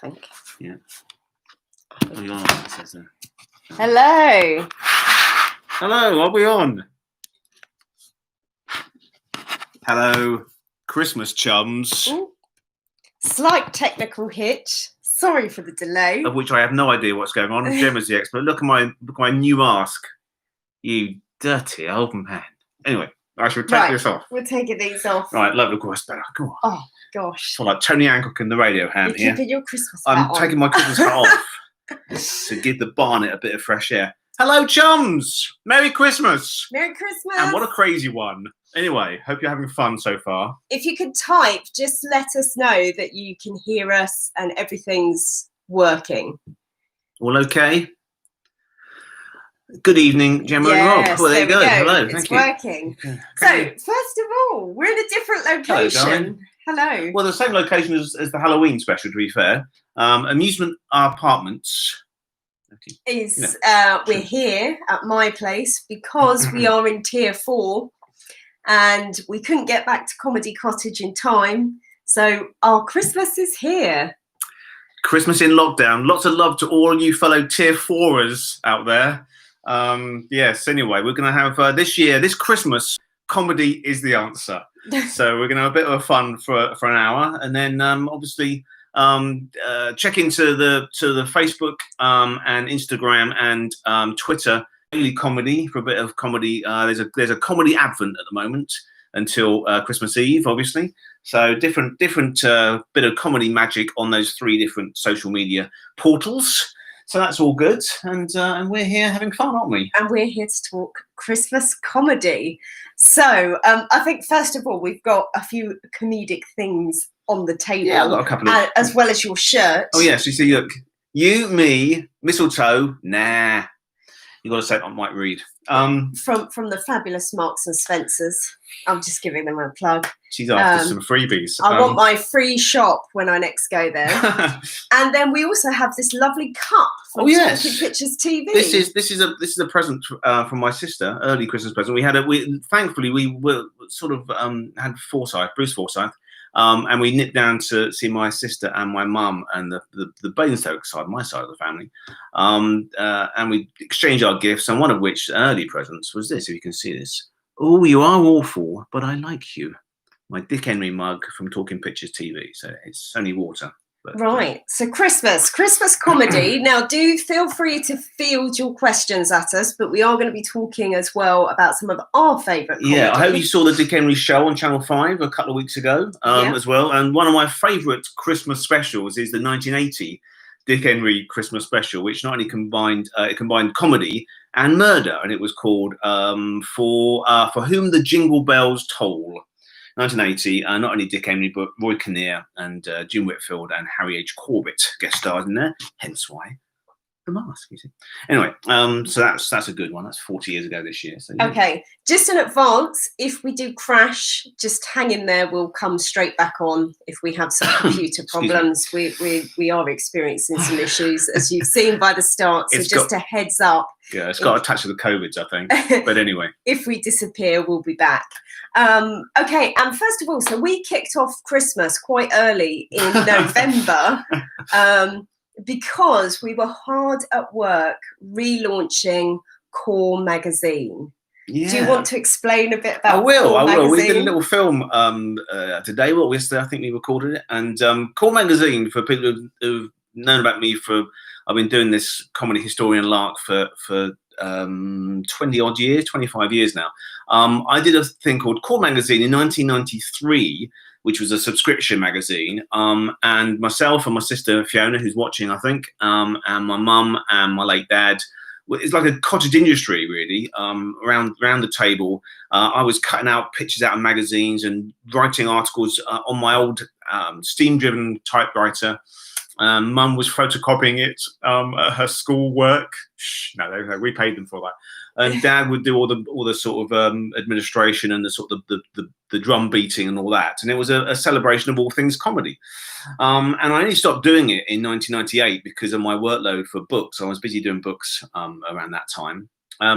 think. Yeah. Oh, you're on, it says there. Hello. Hello, are we on? Hello, Christmas chums. Ooh. Slight technical hitch. Sorry for the delay. Of which I have no idea what's going on. Gemma's the expert. Look at my new mask. You dirty old man. Anyway, I should take this off. We're taking these off. Right, love the course better. Go on. Oh gosh. So like Tony Hancock in the radio hand You're here. keeping your Christmas hat I'm on. taking my Christmas hat off to give the barnet a bit of fresh air. Hello, chums! Merry Christmas! Merry Christmas! And what a crazy one. Anyway, hope you're having fun so far. If you could type, just let us know that you can hear us and everything's working. All okay? Good evening, Gemma and Rob. Well, there you go. Hello, it's thank you. Working. So, first of all, we're in a different location. Hello. Well, the same location as the Halloween special, to be fair. Amusement Apartments. We're here at my place because we are in Tier 4 and we couldn't get back to Comedy Cottage in time. So our Christmas is here. Christmas in lockdown. Lots of love to all you fellow Tier 4ers out there. Yes, anyway, we're going to have this Christmas, comedy is the answer. So we're going to have a bit of fun for an hour, and then obviously check into the Facebook and Instagram and Twitter daily comedy for a bit of comedy. There's a comedy advent at the moment until Christmas Eve, obviously. So different bit of comedy magic on those 3 different social media portals. So that's all good, and we're here having fun, aren't we? And we're here to talk Christmas comedy. So I think first of all, we've got a few comedic things on the table. Yeah, I've got a couple of... as well as your shirt. Oh yes, you see, look, you, me, mistletoe, nah. You got to say it, I might read. From the fabulous Marks and Spencers. I'm just giving them a plug. She's after some freebies. I want my free shop when I next go there. And then we also have this lovely cup from Talking Pictures TV. This is a present from my sister, early Christmas present. Thankfully we were sort of had Bruce Forsyth. And we nipped down to see my sister and my mum and the Basingstoke side, my side of the family. And we exchanged our gifts, and one of which early presents was this, if you can see this. Oh, you are awful, but I like you. My Dick Henry mug from Talking Pictures TV. So it's only water. But, right. So Christmas comedy. Now, do feel free to field your questions at us, but we are going to be talking as well about some of our favourite comedy. Yeah, I hope you saw the Dick Henry show on Channel 5 a couple of weeks ago as well. And one of my favourite Christmas specials is the 1980 Dick Henry Christmas special, which not only combined comedy and murder, and it was called For Whom the Jingle Bells Toll. 1980, not only Dick Henry, but Roy Kinnear and Jim Whitfield and Harry H. Corbett guest stars in there, hence why the mask, you see. Anyway, so that's a good one. That's 40 years ago this year. So, yeah. Okay, just in advance, if we do crash, just hang in there. We'll come straight back on if we have some computer problems. We are experiencing some issues, as you've seen by the start. So just a heads up. Yeah, it's got a touch of the COVIDs, I think. But anyway. If we disappear, we'll be back. Okay, and first of all, so we kicked off Christmas quite early in November because we were hard at work relaunching Core magazine. Yeah. Do you want to explain a bit about Core magazine? We did a little film today, yesterday I think we recorded it. And Core magazine, for people who've known about me I've been doing this comedy historian lark for 20 odd years, 25 years now. I did a thing called Core Magazine in 1993, which was a subscription magazine. And myself and my sister Fiona, who's watching, I think, and my mum and my late dad. It's like a cottage industry, really, around the table. I was cutting out pictures out of magazines and writing articles on my old steam-driven typewriter. Mum was photocopying it at her school work. No, we paid them for that. And Dad would do all the sort of administration and the sort of the drum beating and all that. And it was a celebration of all things comedy. And I only stopped doing it in 1998 because of my workload for books. I was busy doing books around that time.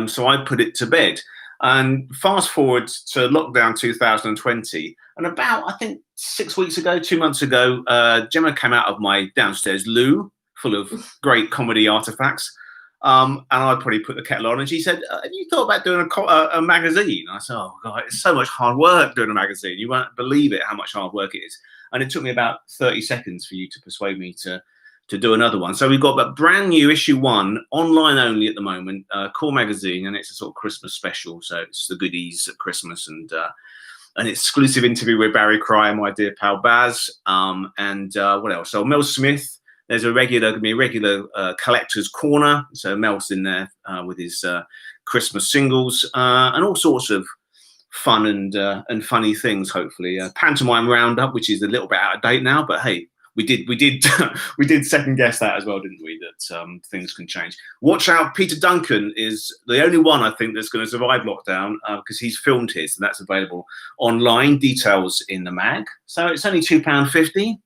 So I put it to bed. And fast forward to lockdown 2020, and about, I think, 6 weeks ago, 2 months ago, Gemma came out of my downstairs loo full of great comedy artifacts. And I probably put the kettle on, and she said, have you thought about doing a magazine? And I said, oh, God, it's so much hard work doing a magazine. You won't believe it, how much hard work it is. And it took me about 30 seconds for you to persuade me to do another one. So we've got a brand new issue 1, online only at the moment, Core Magazine, and it's a sort of Christmas special. So it's the goodies at Christmas, and an exclusive interview with Barry Cryer, my dear pal Baz, and what else? So Mel Smith. There's going to be a regular collector's corner. So Mel's in there with his Christmas singles and all sorts of fun and funny things. Hopefully, pantomime roundup, which is a little bit out of date now, but hey, we did we did second guess that as well, didn't we? That things can change. Watch out, Peter Duncan is the only one I think that's going to survive lockdown because he's filmed his, and that's available online. Details in the mag. So it's only £2.50.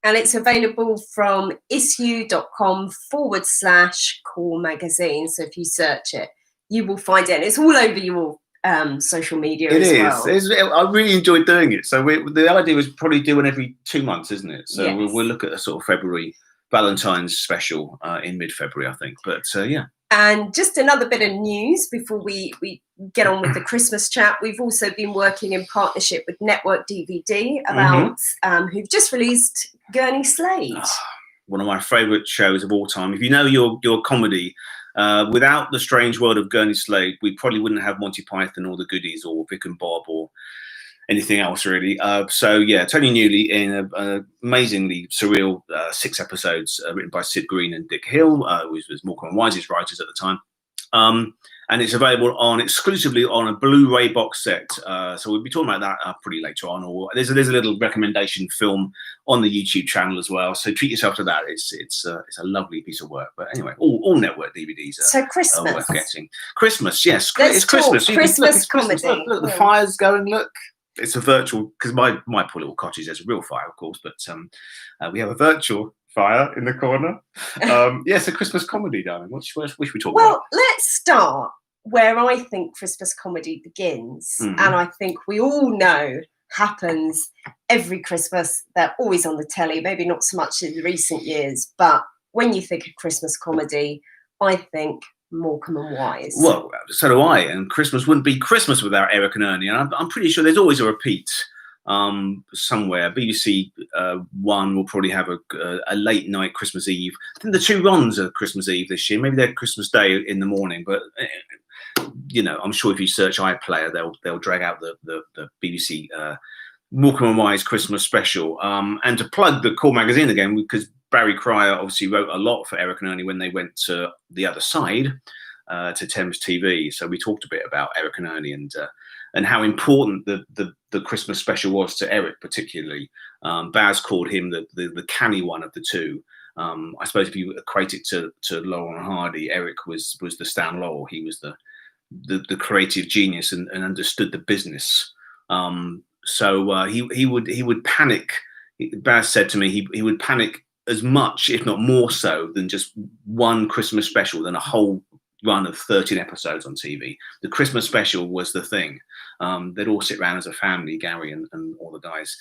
And it's available from issue.com/Core Magazine. So if you search it, you will find it. And it's all over your social media as well. It is. I really enjoyed doing it. So the idea was probably do one every 2 months, isn't it? So yes. we'll look at a sort of February Valentine's special in mid-February, I think. But yeah. And just another bit of news before we get on with the Christmas chat. We've also been working in partnership with Network DVD about who've just released Gurney Slade. One of my favourite shows of all time. If you know your comedy, without the strange world of Gurney Slade, we probably wouldn't have Monty Python or the Goodies or Vic and Bob or anything else really. So yeah, Tony Newley in an amazingly surreal 6 episodes written by Sid Green and Dick Hill, which was Morecambe and Wise's writers at the time. And it's available exclusively on a Blu-ray box set. So we'll be talking about that pretty later on. Or there's a little recommendation film on the YouTube channel as well. So treat yourself to that. It's a lovely piece of work. But anyway, all Network DVDs are worth getting. Christmas, yes, it's Christmas. Christmas comedy. Look, the fire's going. Look. It's a virtual, because my poor little cottage, there's a real fire, of course, but we have a virtual fire in the corner. Yes, a Christmas comedy, darling. What should we talk about? Well, let's start where I think Christmas comedy begins, and I think we all know happens every Christmas. They're always on the telly, maybe not so much in recent years, but when you think of Christmas comedy, I think Morecambe and Wise. Well, so do I. And Christmas wouldn't be Christmas without Eric and Ernie. And I'm pretty sure there's always a repeat somewhere. BBC One will probably have a late night Christmas Eve. I think the 2 runs are Christmas Eve this year. Maybe they're Christmas Day in the morning. But you know, I'm sure if you search iPlayer, they'll drag out the BBC Morecambe and Wise Christmas special. And to plug the Core Magazine again, because Barry Cryer obviously wrote a lot for Eric and Ernie when they went to the other side, to Thames TV. So we talked a bit about Eric and Ernie and how important the Christmas special was to Eric particularly. Baz called him the canny one of the two. I suppose if you equate it to Laurel and Hardy, Eric was the Stan Laurel. He was the creative genius and understood the business. So he would panic. Baz said to me he would panic as much, if not more so, than just one Christmas special, than a whole run of 13 episodes on TV. The Christmas special was the thing. They'd all sit around as a family, Gary and all the guys,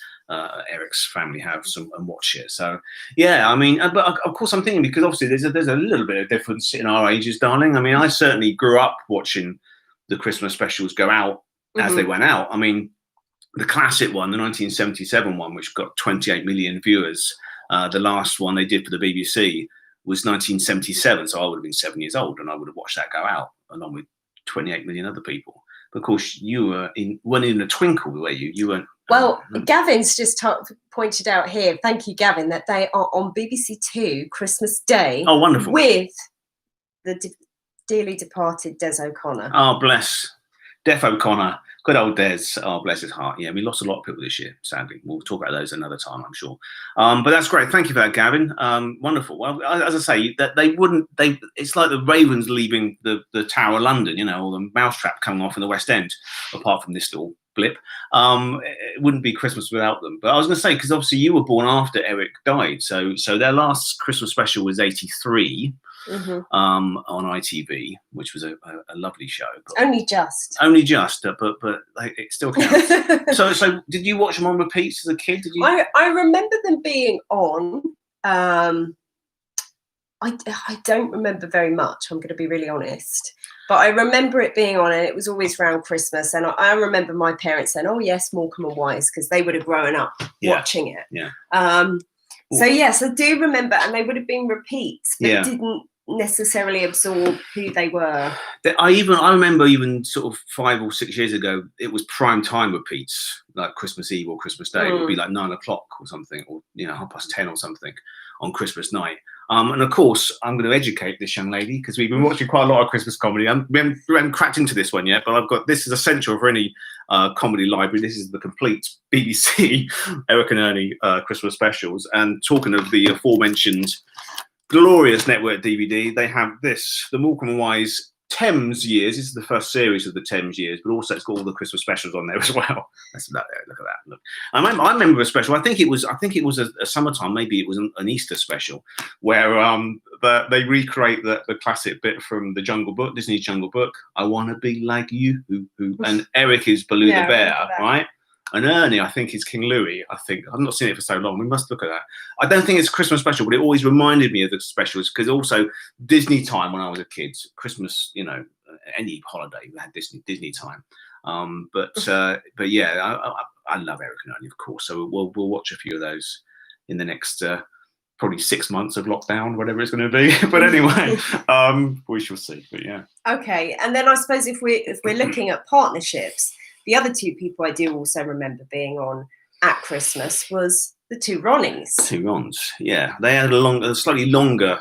Eric's family have some, and watch it. So yeah, I mean, but of course I'm thinking, because obviously there's a little bit of difference in our ages, darling. I mean, I certainly grew up watching the Christmas specials go out as they went out. I mean, the classic one, the 1977 one, which got 28 million viewers, the last one they did for the BBC was 1977, so I would have been 7 years old, and I would have watched that go out along with 28 million other people. But of course, you weren't in a twinkle, were you? You weren't. Well, Gavin's just pointed out here, thank you, Gavin, that they are on BBC Two Christmas Day. Oh, wonderful. With the dearly departed Des O'Connor. Oh, bless. Def O'Connor. Good old Des. Oh, bless his heart. Yeah, we lost a lot of people this year, sadly. We'll talk about those another time, I'm sure. But that's great. Thank you for that, Gavin. Wonderful. Well, as I say, that it's like the Ravens leaving the Tower of London, you know, or the Mousetrap coming off in the West End, apart from this little blip. It wouldn't be Christmas without them. But I was going to say, because obviously you were born after Eric died. So their last Christmas special was 83. on ITV, which was a lovely show. But Only just, but it still counts. so did you watch them on repeats as a kid? Did you? I remember them being on. I don't remember very much, I'm going to be really honest. But I remember it being on, and it was always around Christmas. And I remember my parents saying, "Oh yes, Morecambe and Wise," because they would have grown up watching it. Yeah. So yes, I do remember, and they would have been repeats, but didn't necessarily absorb who they were. I remember even sort of 5 or 6 years ago, it was prime time repeats, like Christmas Eve or Christmas Day. It would be like 9 o'clock or something, or 10:30 or something on Christmas night. And of course, I'm going to educate this young lady because we've been watching quite a lot of Christmas comedy. We haven't cracked into this one yet, but this is essential for any comedy library. This is the complete BBC Eric and Ernie Christmas specials. And talking of the aforementioned glorious network DVD, they have this, the Morecambe and Wise Thames Years. This is the first series of the Thames Years, but also it's got all the Christmas specials on there as well. Look at that. Look, I remember a special. I think it was a summertime. Maybe it was an Easter special where they recreate the classic bit from the Jungle Book, Disney's Jungle Book. I want to be like you, and Eric is Baloo the bear, right? And Ernie, I think, is King Louis. I've not seen it for so long. We must look at that. I don't think it's a Christmas special, but it always reminded me of the specials because also Disney time when I was a kid, Christmas, any holiday we had Disney time. But yeah, I love Eric and Ernie, of course. So we'll watch a few of those in the next probably 6 months of lockdown, whatever it's going to be. But anyway, we shall see. But yeah. Okay, and then I suppose if we're looking at partnerships. The other two people I do also remember being on at Christmas was the two Ronnies. Two Rons, yeah. They had a slightly longer,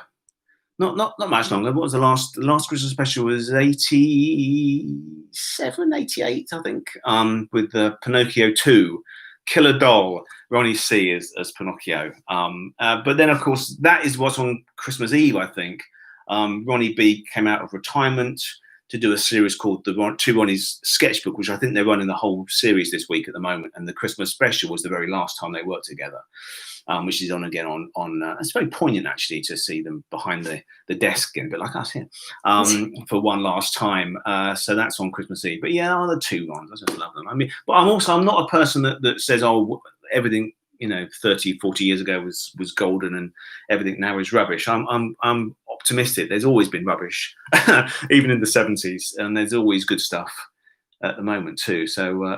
not much longer. What was the last Christmas special? Was 87, 88, I think. With Pinocchio 2, Killer Doll, Ronnie C as Pinocchio. But then of course that is what's on Christmas Eve, I think. Ronnie B came out of retirement to do a series called the Two Ronnies Sketchbook, which I think they're running the whole series this week at the moment. And the Christmas special was the very last time they worked together, which is on again on. It's very poignant actually to see them behind the desk again, a bit like us here, for one last time. So that's on Christmas Eve. But yeah, the two Rons, I just love them. I mean, but I'm not a person that says, oh, everything 30, 40 years ago was golden and everything now is rubbish. I'm optimistic. There's always been rubbish, even in the 70s, and there's always good stuff at the moment too. So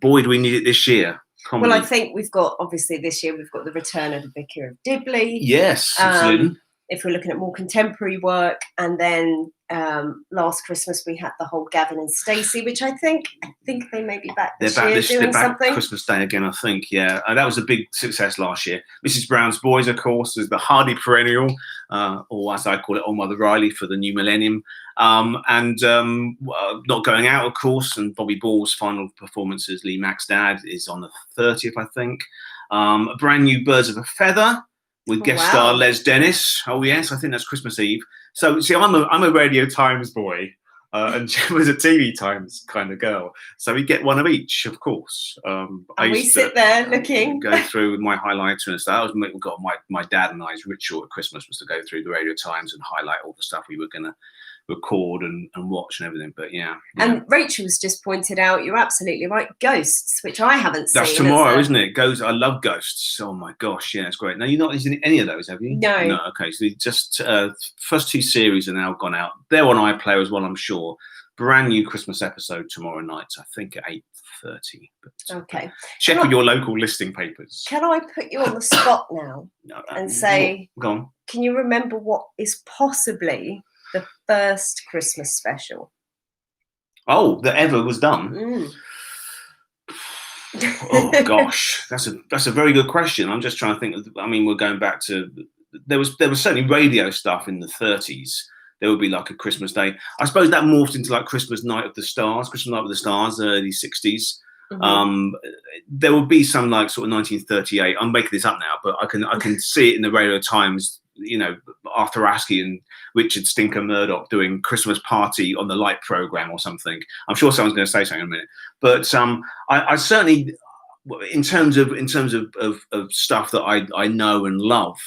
boy, do we need it this year. Comedy. Well, I think we've got, obviously this year we've got the return of the Vicar of Dibley. Yes, absolutely. If we're looking at more contemporary work, and then last Christmas we had the whole Gavin and Stacey, which I think they may be back this year doing something. Christmas Day again, I think. Yeah, that was a big success last year. Mrs. Brown's Boys, of course, is the hardy perennial, or as I call it, Old Mother Riley for the new millennium. And Not Going Out, of course, and Bobby Ball's final performance as Lee Mack's dad is on the 30th, I think. A brand new Birds of a Feather with guest star Les Dennis. Oh yes, I think that's Christmas Eve. So see, I'm a Radio Times boy, and Jem was a TV Times kind of girl. So we get one of each, of course. And we sit there looking, go through my highlighter and stuff. That was my dad and I's ritual at Christmas was to go through the Radio Times and highlight all the stuff we were gonna record and watch and everything. But yeah. And Rachel's just pointed out, you're absolutely right, Ghosts, which I haven't seen. That's tomorrow, isn't it? I love Ghosts. Oh my gosh, yeah, it's great. Now, you've not seen any of those, have you? No. Okay, so just first two series are now gone out. They're on iPlayer as well, I'm sure. Brand new Christmas episode tomorrow night, I think at 8:30. Okay. Check with your local listing papers. Can I put you on the spot now and say, go on. Can you remember what is possibly the first Christmas special? Oh, that ever was done? Oh gosh, that's a very good question. I'm just trying to think. We're going back to there was certainly radio stuff in the 30s. There would be like a Christmas Day. I suppose that morphed into like Christmas Night of the Stars, early 60s. There would be some like sort of 1938. I'm making this up now, but I can see it in the Radio Times. Arthur Askey and Richard Stinker Murdoch doing Christmas party on the Light program or something. I'm sure someone's going to say something in a minute, but I certainly, in terms of stuff that I know and love,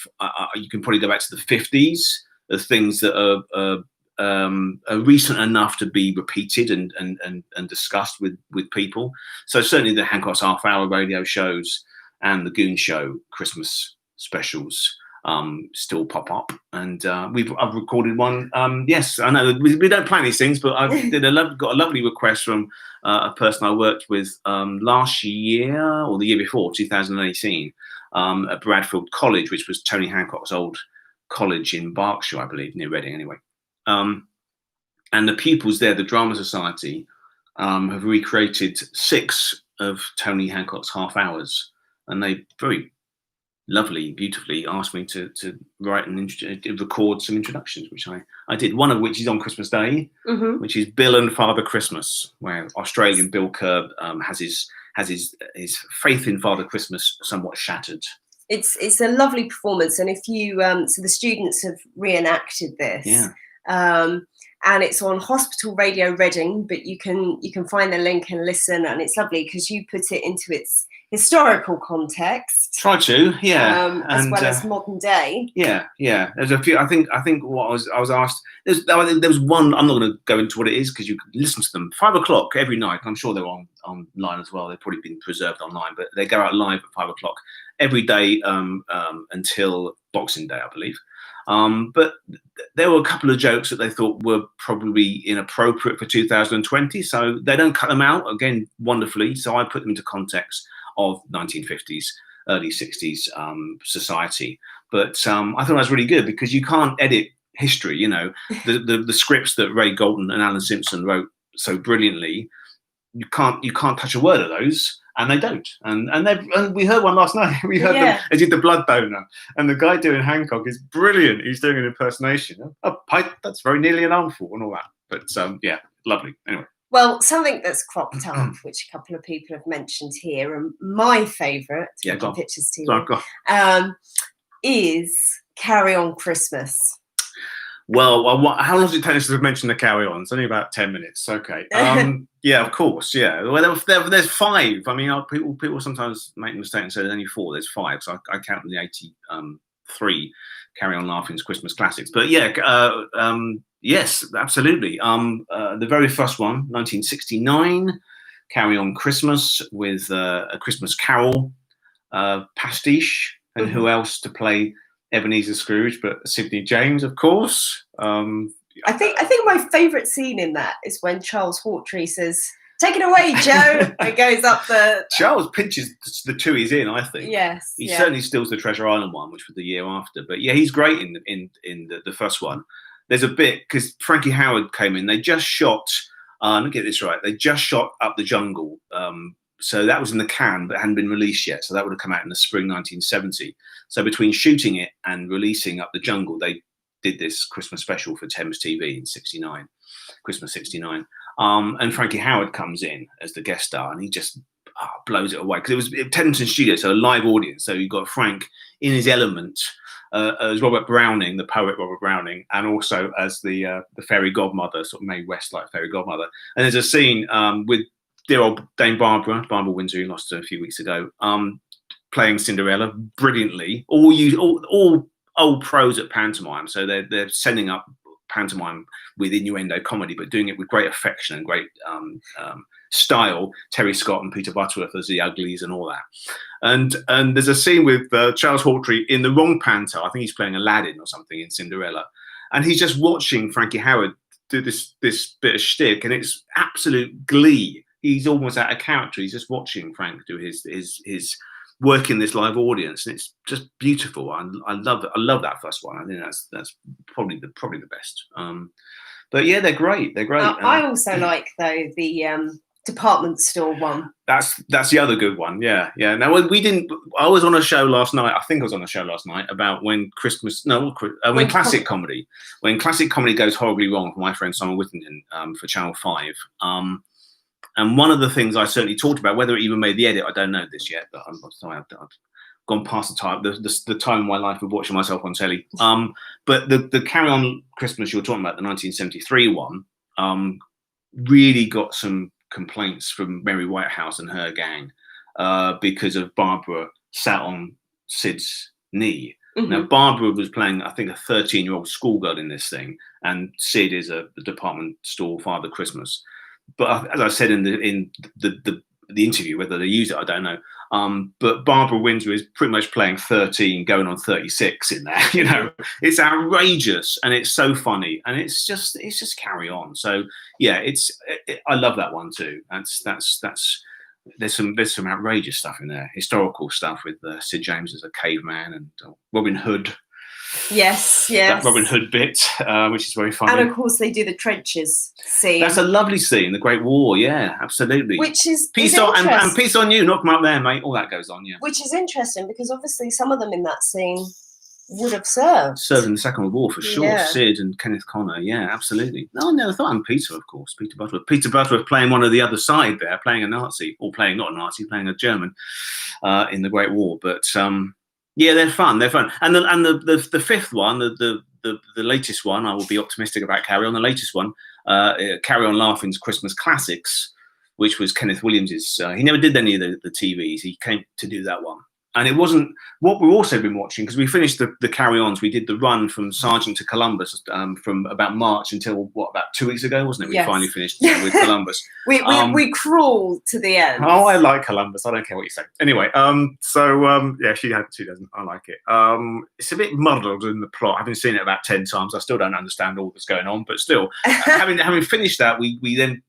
you can probably go back to the 50s. things that are recent enough to be repeated and discussed with people. So certainly the Hancock's half-hour radio shows and the Goon Show Christmas specials still pop up, and I've recorded one. Yes, I know we don't plan these things, but I've got a lovely request from a person I worked with last year or the year before, 2018, at Bradfield College, which was Tony Hancock's old college in Berkshire, I believe, near Reading, anyway. And the pupils there, the Drama Society, have recreated 6 of Tony Hancock's half hours, and they very lovely, beautifully asked me to write and record some introductions, which I did. One of which is on Christmas Day, which is Bill and Father Christmas, where Australian Bill Kerr has his faith in Father Christmas somewhat shattered. It's a lovely performance, and if you so the students have reenacted this. Yeah. And it's on Hospital Radio Reading, but you can find the link and listen, and it's lovely because you put it into its historical context. Try to, yeah, as well as modern day. Yeah. There's a few. I think what I was asked. There was one. I'm not going to go into what it is because you can listen to them 5 o'clock every night. I'm sure they're online as well. They've probably been preserved online, but they go out live at 5 o'clock every day until Boxing Day, I believe. But there were a couple of jokes that they thought were probably inappropriate for 2020, so they don't cut them out, again, wonderfully. So I put them into context of 1950s, early 60s society. But I thought that was really good because you can't edit history. The scripts that Ray Galton and Alan Simpson wrote so brilliantly, you can't touch a word of those. And they don't, and we heard one last night. We heard them. They did the blood donor, and the guy doing Hancock is brilliant. He's doing an impersonation. A pipe that's very nearly an armful and all that. But yeah, lovely. Anyway. Well, something that's cropped up, which a couple of people have mentioned here, and my favourite, pictures to you, is Carry On Christmas. Well, how long does it take us to mention the Carry On? It's only about 10 minutes. Okay. Yeah, of course. Yeah. Well, there's 5. I mean, people sometimes make a mistake and say there's only 4. There's 5. So I count the 83 Carry On Laughing's Christmas classics. But yeah, yes, absolutely. The very first one, 1969, Carry On Christmas with a Christmas Carol pastiche, and who else to play Ebenezer Scrooge but Sidney James, of course. I think my favourite scene in that is when Charles Hawtrey says, "Take it away, Joe." It goes up the. Charles pinches the 2 he's in. I think. Yes. He certainly steals the Treasure Island one, which was the year after. But yeah, he's great in the first one. There's a bit because Frankie Howerd came in. They just shot. Let me get this right. They just shot Up the Jungle. So that was in the can, but it hadn't been released yet. So that would have come out in the spring 1970. So between shooting it and releasing Up the Jungle, they did this Christmas special for Thames TV in '69, Christmas '69. And Frankie Howerd comes in as the guest star, and he just blows it away because it was Teddington Studio, so a live audience. So you got Frank in his element as Robert Browning, the poet Robert Browning, and also as the fairy godmother, sort of Mae West like fairy godmother. And there's a scene with dear old Dame Barbara Windsor, who lost her a few weeks ago, playing Cinderella brilliantly. All old pros at pantomime, so they're sending up pantomime with innuendo comedy, but doing it with great affection and great style. Terry Scott and Peter Butterworth as the uglies and all that. And there's a scene with Charles Hawtrey in the wrong panto. I think he's playing Aladdin or something in Cinderella, and he's just watching Frankie Howerd do this bit of shtick, and it's absolute glee. He's almost out of character. He's just watching Frank do his work in this live audience, and it's just beautiful. I love it. I love that first one. I think that's probably the best. But yeah, they're great. They're great. I also like though the department store one. That's the other good one. Yeah. Now we didn't. I was on a show last night. I think I was on a show last night about when classic comedy goes horribly wrong for my friend Simon Whittington for Channel 5. And one of the things I certainly talked about, whether it even made the edit, I don't know this yet, but I'm sorry, I've gone past the time of my life of watching myself on telly. But the Carry On Christmas you were talking about, the 1973 one, really got some complaints from Mary Whitehouse and her gang because of Barbara sat on Sid's knee. Now, Barbara was playing, I think, a 13-year-old schoolgirl in this thing, and Sid is a department store Father Christmas. But as I said in the interview, whether they use it, I don't know. But Barbara Windsor is pretty much playing 13, going on 36 in there. You know, it's outrageous and it's so funny, and it's just Carry On. So yeah, I love that one too. There's some outrageous stuff in there, historical stuff with Sid James as a caveman and Robin Hood. Yes. That Robin Hood bit, which is very funny. And of course, they do the trenches scene. That's a lovely scene, the Great War. Yeah, absolutely. Which is peace on and peace on you. Knock them up there, mate. All that goes on. Yeah. Which is interesting because obviously some of them in that scene would have served in the Second World War for sure. Yeah. Sid and Kenneth Connor. Yeah, absolutely. No, I never thought. And Peter, of course, Peter Butterworth. Peter Butterworth playing one of the other side there, playing a Nazi, or playing not a Nazi, playing a German in the Great War. But yeah, they're fun. And the fifth one, the latest one, I will be optimistic about Carry On. The latest one, Carry On Laughing's Christmas Classics, which was Kenneth Williams's. He never did any of the TVs. He came to do that one. And it wasn't what we've also been watching, because we finished the Carry-Ons. We did the run from Sargent to Columbus from about March until, about 2 weeks ago, wasn't it? We finally finished with Columbus. we crawled to the end. Oh, I like Columbus. I don't care what you say. Anyway, yeah, she doesn't. I like it. It's a bit muddled in the plot. I've been seeing it about 10 times. I still don't understand all that's going on, but still, having finished that, we then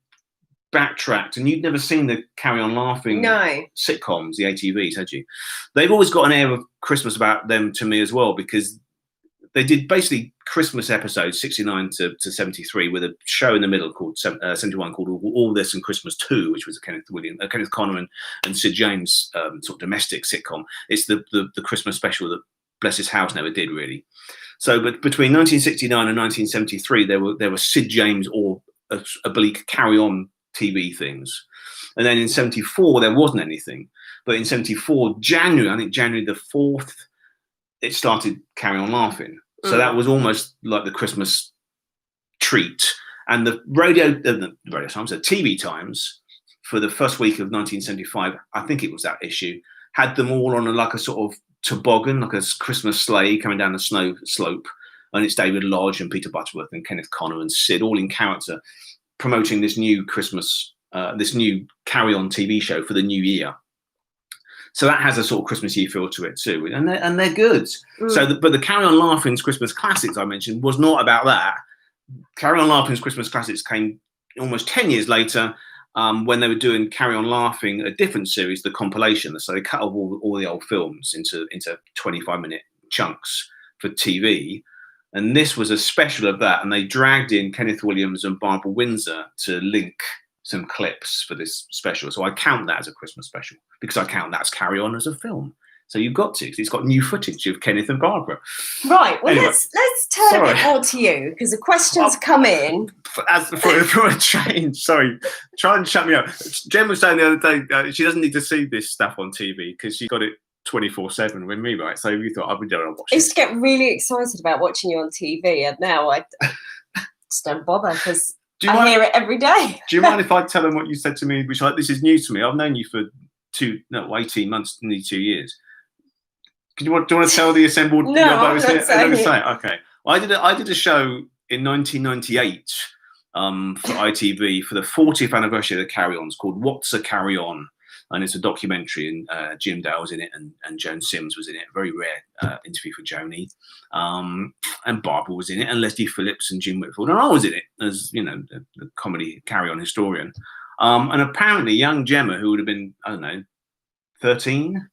backtracked, and you'd never seen the Carry On Laughing sitcoms, the ATVs, had you? They've always got an air of Christmas about them to me as well, because they did basically Christmas episodes 69 to 73 with a show in the middle called 71 called All This and Christmas 2, which was a Kenneth Connor and Sid James sort of domestic sitcom. It's the Christmas special that Bless His House never did, really. So, but between 1969 and 1973, there were Sid James or oblique Carry On TV things, and then in 74 there wasn't anything, but in 74 January the 4th, it started Carry On Laughing. So that was almost like the Christmas treat. And the TV Times for the first week of 1975, I think it was that issue, had them all on a sort of toboggan, like a Christmas sleigh coming down the snow slope, and it's David Lodge and Peter Butterworth and Kenneth Connor and Sid all in character, promoting this new Christmas, this new Carry On TV show for the new year. So that has a sort of Christmassy feel to it too, and they're good. So, but the Carry On Laughing's Christmas Classics I mentioned was not about that. Carry On Laughing's Christmas Classics came almost 10 years later, when they were doing Carry On Laughing, a different series, the compilation. So they cut off all the old films into 25-minute chunks for TV. And this was a special of that, and they dragged in Kenneth Williams and Barbara Windsor to link some clips for this special. So I count that as a Christmas special, because I count that's Carry On as a film. So you've got to, 'cause it's got new footage of Kenneth and Barbara. Right. Well, anyway, let's turn a bit more to you, because the questions come in. For a change, sorry, try and shut me up. Jen was saying the other day she doesn't need to see this stuff on TV because she got it 24/7 with me, right? So you thought I would do it. I used to get really excited about watching you on TV, and now I just don't bother because I hear it every day. Do you mind if I tell them what you said to me? Which this is new to me. I've known you for 18 months, nearly 2 years. Do you want to tell the assembled? No, I'm not saying it. Okay. Well, I did a show in 1998 for ITV for the 40th anniversary of the Carry Ons called What's a Carry On? And it's a documentary, and Jim Dale was in it, and Joan Sims was in it. A very rare interview for Joni, and Barbara was in it, and Leslie Phillips and Jim Whitfield, and I was in it as the comedy Carry On historian. And apparently, young Gemma, who would have been 13,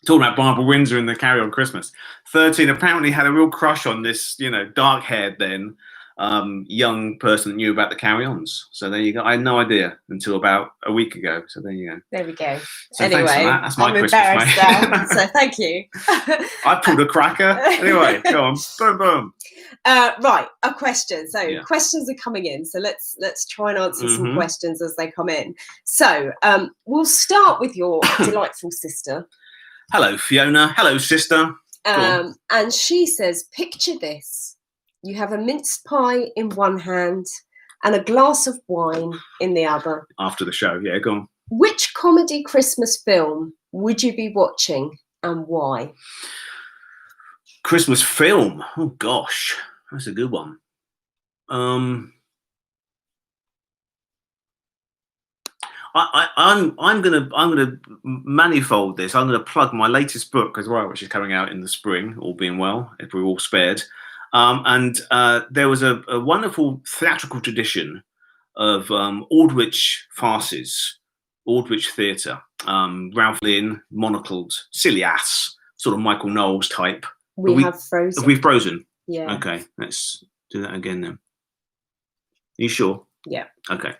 talking about Barbara Windsor in the Carry On Christmas, 13, apparently had a real crush on this, dark-haired then. Young person that knew about the Carry-Ons. So there you go. I had no idea until about a week ago. So there you go. There we go. So anyway, that's my I'm Christmas, embarrassed now, so thank you. I pulled a cracker. Anyway, go on. Boom, boom. Right, a question. So questions are coming in. So let's try and answer some questions as they come in. So we'll start with your delightful sister. Hello, Fiona. Hello, sister. And she says, picture this. You have a minced pie in one hand and a glass of wine in the other. After the show, yeah, go on. Which comedy Christmas film would you be watching and why? Christmas film. Oh gosh, that's a good one. I'm gonna manifold this. I'm gonna plug my latest book as well, which is coming out in the spring, all being well, if we're all spared. And there was a wonderful theatrical tradition of Aldwych farces, Aldwych theatre. Ralph Lynn, monocled, silly ass, sort of Michael Knowles type. We have Frozen. Have we Frozen? Yeah. Okay, let's do that again then. Are you sure? Yeah. Okay.